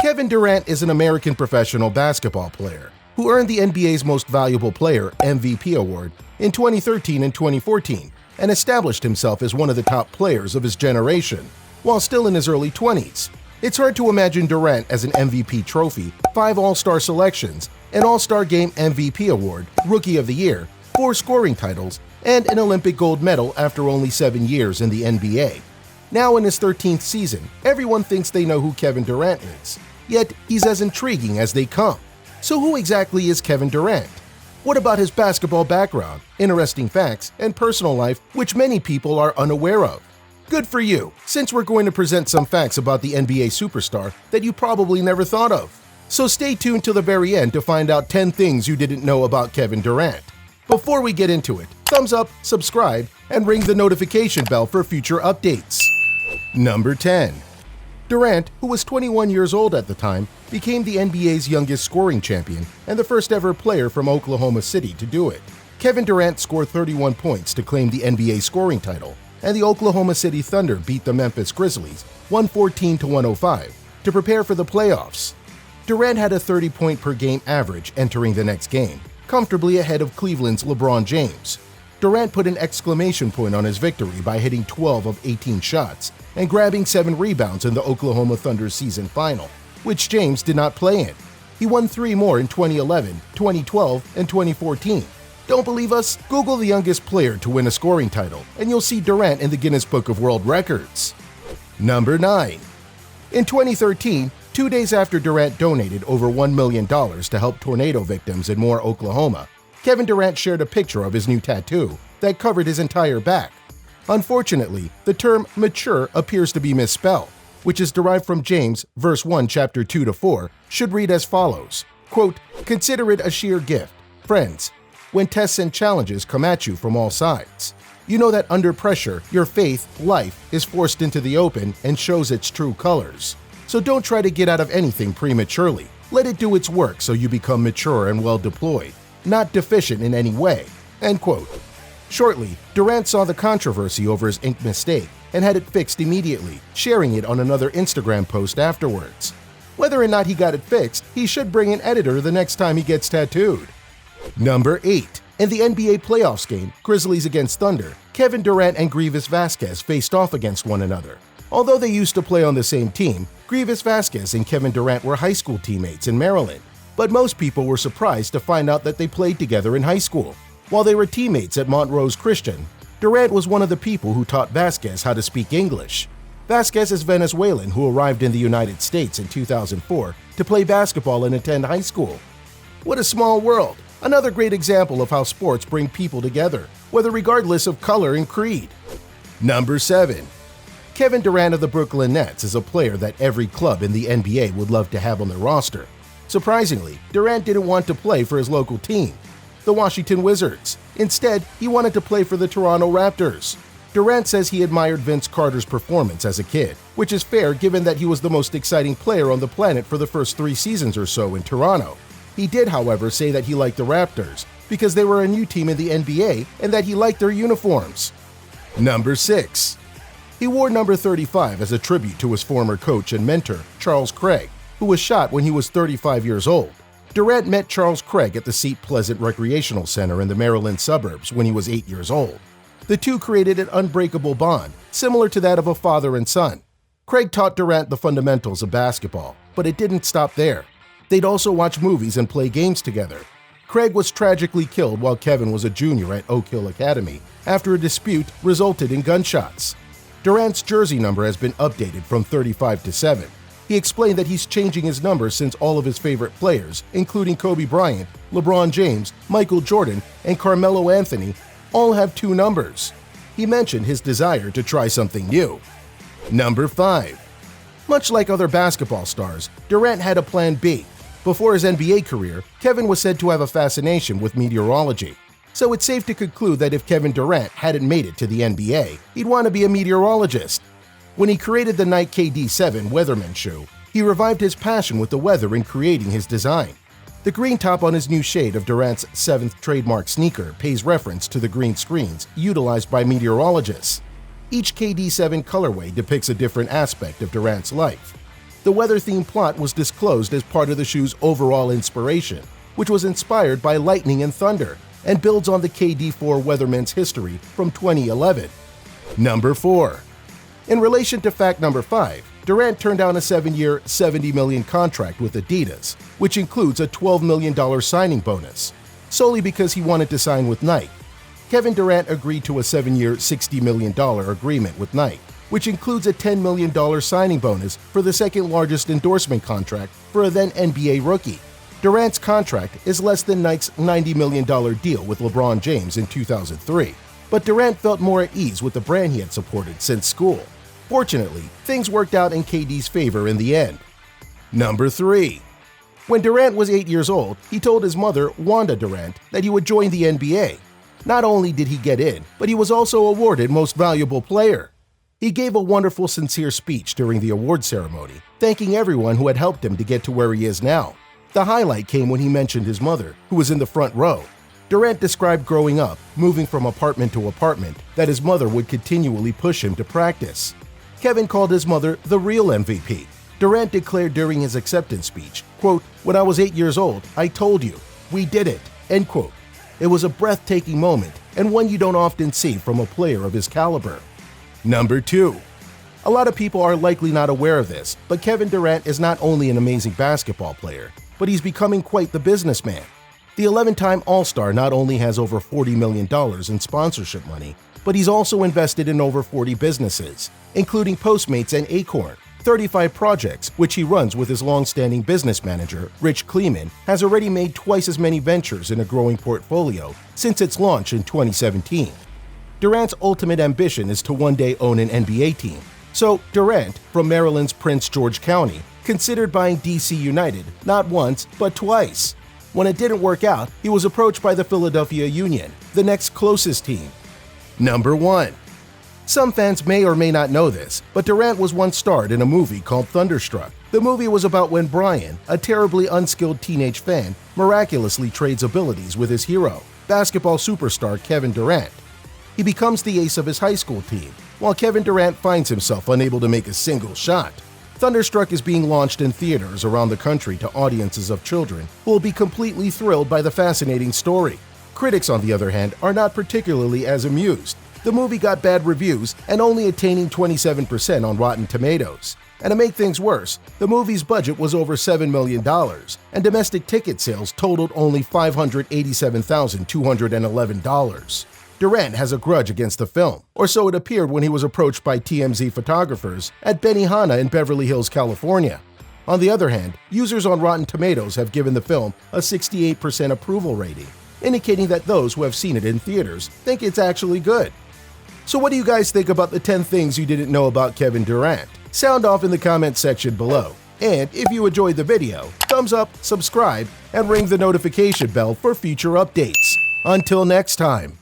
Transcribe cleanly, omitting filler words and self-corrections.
Kevin Durant is an American professional basketball player who earned the NBA's Most Valuable Player (MVP) award in 2013 and 2014 and established himself as one of the top players of his generation while still in his early 20s. It's hard to imagine Durant as an MVP trophy, 5 All-Star selections, an All-Star Game MVP award, Rookie of the Year, 4 scoring titles, and an Olympic gold medal after only 7 years in the NBA. Now in his 13th season, everyone thinks they know who Kevin Durant is. Yet, he's as intriguing as they come. So who exactly is Kevin Durant? What about his basketball background, interesting facts, and personal life which many people are unaware of? Good for you, since we're going to present some facts about the NBA superstar that you probably never thought of. So stay tuned to the very end to find out 10 things you didn't know about Kevin Durant. Before we get into it, thumbs up, subscribe, and ring the notification bell for future updates. Number 10. Durant, who was 21 years old at the time, became the NBA's youngest scoring champion and the first ever player from Oklahoma City to do it. Kevin Durant scored 31 points to claim the NBA scoring title, and the Oklahoma City Thunder beat the Memphis Grizzlies 114-105 to prepare for the playoffs. Durant had a 30-point-per-game average entering the next game, comfortably ahead of Cleveland's LeBron James. Durant put an exclamation point on his victory by hitting 12 of 18 shots and grabbing 7 rebounds in the Oklahoma Thunder's season final, which James did not play in. He won 3 more in 2011, 2012, and 2014. Don't believe us? Google the youngest player to win a scoring title, and you'll see Durant in the Guinness Book of World Records. Number 9. In 2013, 2 days after Durant donated over $1 million to help tornado victims in Moore, Oklahoma, Kevin Durant shared a picture of his new tattoo that covered his entire back. Unfortunately, the term mature appears to be misspelled, which is derived from James, verse 1, chapter 2-4, should read as follows, quote, "Consider it a sheer gift, friends, when tests and challenges come at you from all sides. You know that under pressure, your faith, life, is forced into the open and shows its true colors. So don't try to get out of anything prematurely. Let it do its work so you become mature and well deployed, not deficient in any way." End quote. Shortly, Durant saw the controversy over his ink mistake and had it fixed immediately, sharing it on another Instagram post afterwards. Whether or not he got it fixed, he should bring an editor the next time he gets tattooed. Number 8. In the NBA playoffs game, Grizzlies against Thunder, Kevin Durant and Greivis Vasquez faced off against one another. Although they used to play on the same team, Greivis Vasquez and Kevin Durant were high school teammates in Maryland. But most people were surprised to find out that they played together in high school. While they were teammates at Montrose Christian, Durant was one of the people who taught Vasquez how to speak English. Vasquez is Venezuelan who arrived in the United States in 2004 to play basketball and attend high school. What a small world! Another great example of how sports bring people together, whether regardless of color and creed. Number 7. Kevin Durant of the Brooklyn Nets is a player that every club in the NBA would love to have on their roster. Surprisingly, Durant didn't want to play for his local team, the Washington Wizards. Instead, he wanted to play for the Toronto Raptors. Durant says he admired Vince Carter's performance as a kid, which is fair given that he was the most exciting player on the planet for the first 3 seasons or so in Toronto. He did, however, say that he liked the Raptors because they were a new team in the NBA and that he liked their uniforms. Number 6. He wore number 35 as a tribute to his former coach and mentor, Charles Craig, who was shot when he was 35 years old. Durant met Charles Craig at the Seat Pleasant Recreational Center in the Maryland suburbs when he was 8 years old. The two created an unbreakable bond, similar to that of a father and son. Craig taught Durant the fundamentals of basketball, but it didn't stop there. They'd also watch movies and play games together. Craig was tragically killed while Kevin was a junior at Oak Hill Academy after a dispute resulted in gunshots. Durant's jersey number has been updated from 35 to 7. He explained that he's changing his number since all of his favorite players, including Kobe Bryant, LeBron James, Michael Jordan, and Carmelo Anthony, all have 2 numbers. He mentioned his desire to try something new. Number 5. Much like other basketball stars, Durant had a plan B. Before his NBA career, Kevin was said to have a fascination with meteorology. So it's safe to conclude that if Kevin Durant hadn't made it to the NBA, he'd want to be a meteorologist. When he created the Nike KD 7 Weatherman shoe, he revived his passion with the weather in creating his design. The green top on his new shade of Durant's 7th trademark sneaker pays reference to the green screens utilized by meteorologists. Each KD 7 colorway depicts a different aspect of Durant's life. The weather-themed plot was disclosed as part of the shoe's overall inspiration, which was inspired by lightning and thunder and builds on the KD4 weatherman's history from 2011. Number 4. In relation to fact number 5, Durant turned down a 7-year, $70 million contract with Adidas, which includes a $12 million signing bonus, solely because he wanted to sign with Nike. Kevin Durant agreed to a 7-year, $60 million agreement with Nike, which includes a $10 million signing bonus for the second-largest endorsement contract for a then-NBA rookie. Durant's contract is less than Nike's $90 million deal with LeBron James in 2003, but Durant felt more at ease with the brand he had supported since school. Fortunately, things worked out in KD's favor in the end. Number 3. When Durant was 8 years old, he told his mother, Wanda Durant, that he would join the NBA. Not only did he get in, but he was also awarded Most Valuable Player. He gave a wonderful, sincere speech during the award ceremony, thanking everyone who had helped him to get to where he is now. The highlight came when he mentioned his mother, who was in the front row. Durant described growing up, moving from apartment to apartment, that his mother would continually push him to practice. Kevin called his mother the real MVP. Durant declared during his acceptance speech, quote, "When I was 8 years old, I told you, we did it," end quote. It was a breathtaking moment and one you don't often see from a player of his caliber. Number 2. A lot of people are likely not aware of this, but Kevin Durant is not only an amazing basketball player, but he's becoming quite the businessman. The 11-time All-Star not only has over $40 million in sponsorship money, but he's also invested in over 40 businesses, including Postmates and Acorn. 35 projects, which he runs with his long-standing business manager, Rich Kleeman, has already made twice as many ventures in a growing portfolio since its launch in 2017. Durant's ultimate ambition is to one day own an NBA team. So Durant, from Maryland's Prince George County, considered buying DC United not once, but twice. When it didn't work out, he was approached by the Philadelphia Union, the next closest team. Number 1. Some fans may or may not know this, but Durant was once starred in a movie called Thunderstruck. The movie was about when Brian, a terribly unskilled teenage fan, miraculously trades abilities with his hero, basketball superstar Kevin Durant. He becomes the ace of his high school team, while Kevin Durant finds himself unable to make a single shot. Thunderstruck is being launched in theaters around the country to audiences of children who will be completely thrilled by the fascinating story. Critics, on the other hand, are not particularly as amused. The movie got bad reviews and only attaining 27% on Rotten Tomatoes. And to make things worse, the movie's budget was over $7 million, and domestic ticket sales totaled only $587,211. Durant has a grudge against the film, or so it appeared when he was approached by TMZ photographers at Benihana in Beverly Hills, California. On the other hand, users on Rotten Tomatoes have given the film a 68% approval rating, indicating that those who have seen it in theaters think it's actually good. So what do you guys think about the 10 things you didn't know about Kevin Durant? Sound off in the comment section below. And if you enjoyed the video, thumbs up, subscribe, and ring the notification bell for future updates. Until next time.